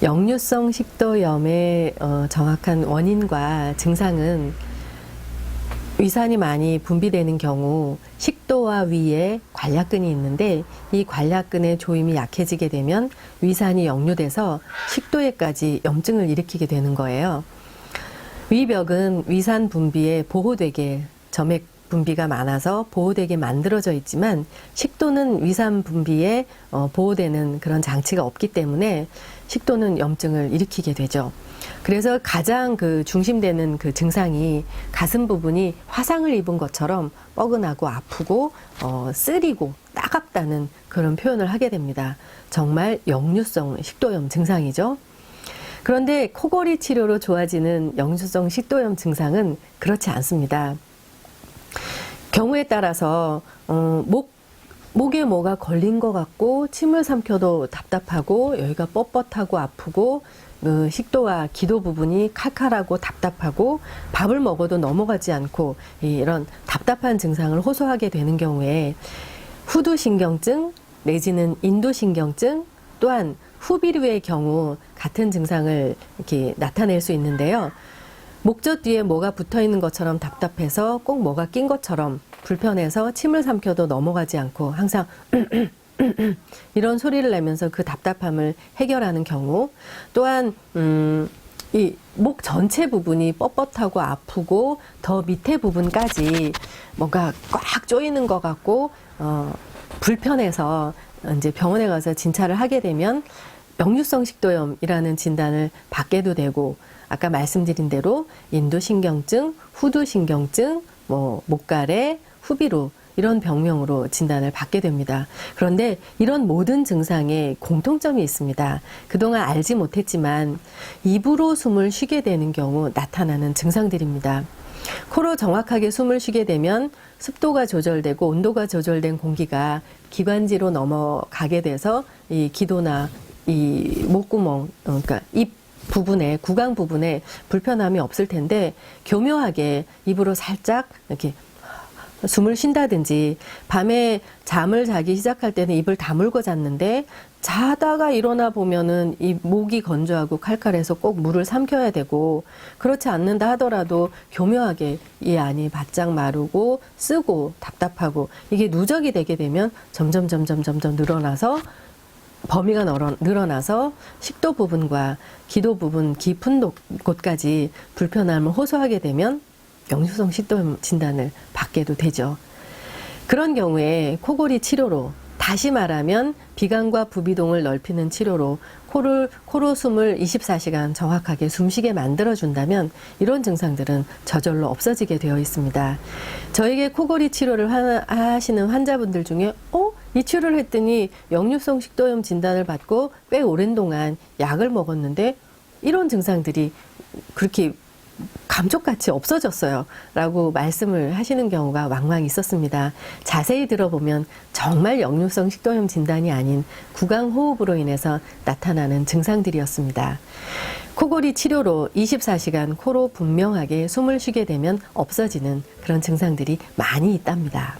역류성 식도염의 정확한 원인과 증상은 위산이 많이 분비되는 경우 식도와 위에 관략근이 있는데, 이 관략근의 조임이 약해지게 되면 위산이 역류돼서 식도에까지 염증을 일으키게 되는 거예요. 위벽은 위산 분비에 보호되게, 점액 분비가 많아서 보호되게 만들어져 있지만, 식도는 위산 분비에 보호되는 그런 장치가 없기 때문에 식도는 염증을 일으키게 되죠. 그래서 가장 중심되는 그 증상이 가슴 부분이 화상을 입은 것처럼 뻐근하고 아프고 쓰리고 따갑다는 그런 표현을 하게 됩니다. 정말 역류성 식도염 증상이죠. 그런데 코골이 치료로 좋아지는 역류성 식도염 증상은 그렇지 않습니다. 경우에 따라서 목에 뭐가 걸린 것 같고 침을 삼켜도 답답하고 여기가 뻣뻣하고 아프고 식도와 기도 부분이 칼칼하고 답답하고 밥을 먹어도 넘어가지 않고 이런 답답한 증상을 호소하게 되는 경우에 후두신경증 내지는 인두신경증, 또한 후비루의 경우 같은 증상을 이렇게 나타낼 수 있는데요. 목젖 뒤에 뭐가 붙어 있는 것처럼 답답해서 꼭 뭐가 낀 것처럼 불편해서 침을 삼켜도 넘어가지 않고 항상 이런 소리를 내면서 그 답답함을 해결하는 경우, 또한 이 목 전체 부분이 뻣뻣하고 아프고 더 밑에 부분까지 뭔가 꽉 조이는 것 같고 불편해서 이제 병원에 가서 진찰을 하게 되면 역류성 식도염이라는 진단을 받게도 되고, 아까 말씀드린 대로 인두신경증, 후두신경증, 목가래, 후비루 이런 병명으로 진단을 받게 됩니다. 그런데 이런 모든 증상에 공통점이 있습니다. 그동안 알지 못했지만 입으로 숨을 쉬게 되는 경우 나타나는 증상들입니다. 코로 정확하게 숨을 쉬게 되면 습도가 조절되고 온도가 조절된 공기가 기관지로 넘어가게 돼서 이 기도나 이 목구멍, 그러니까 입 부분에, 구강 부분에 불편함이 없을 텐데, 교묘하게 입으로 살짝 이렇게 숨을 쉰다든지, 밤에 잠을 자기 시작할 때는 입을 다물고 잤는데 자다가 일어나 보면은 이 목이 건조하고 칼칼해서 꼭 물을 삼켜야 되고, 그렇지 않는다 하더라도 교묘하게 이 안이 바짝 마르고 쓰고 답답하고, 이게 누적이 되게 되면 점점 늘어나서 범위가 늘어나서 식도 부분과 기도 부분 깊은 곳까지 불편함을 호소하게 되면 역류성 식도염 진단을 받게도 되죠. 그런 경우에 코골이 치료로, 다시 말하면 비강과 부비동을 넓히는 치료로 코로 숨을 24시간 정확하게 숨쉬게 만들어준다면 이런 증상들은 저절로 없어지게 되어 있습니다. 저에게 코골이 치료를 하시는 환자분들 중에 이 치료를 했더니 역류성 식도염 진단을 받고 꽤 오랜 동안 약을 먹었는데 이런 증상들이 그렇게 감쪽같이 없어졌어요 라고 말씀을 하시는 경우가 왕왕 있었습니다. 자세히 들어보면 정말 역류성 식도염 진단이 아닌 구강호흡으로 인해서 나타나는 증상들이었습니다. 코골이 치료로 24시간 코로 분명하게 숨을 쉬게 되면 없어지는 그런 증상들이 많이 있답니다.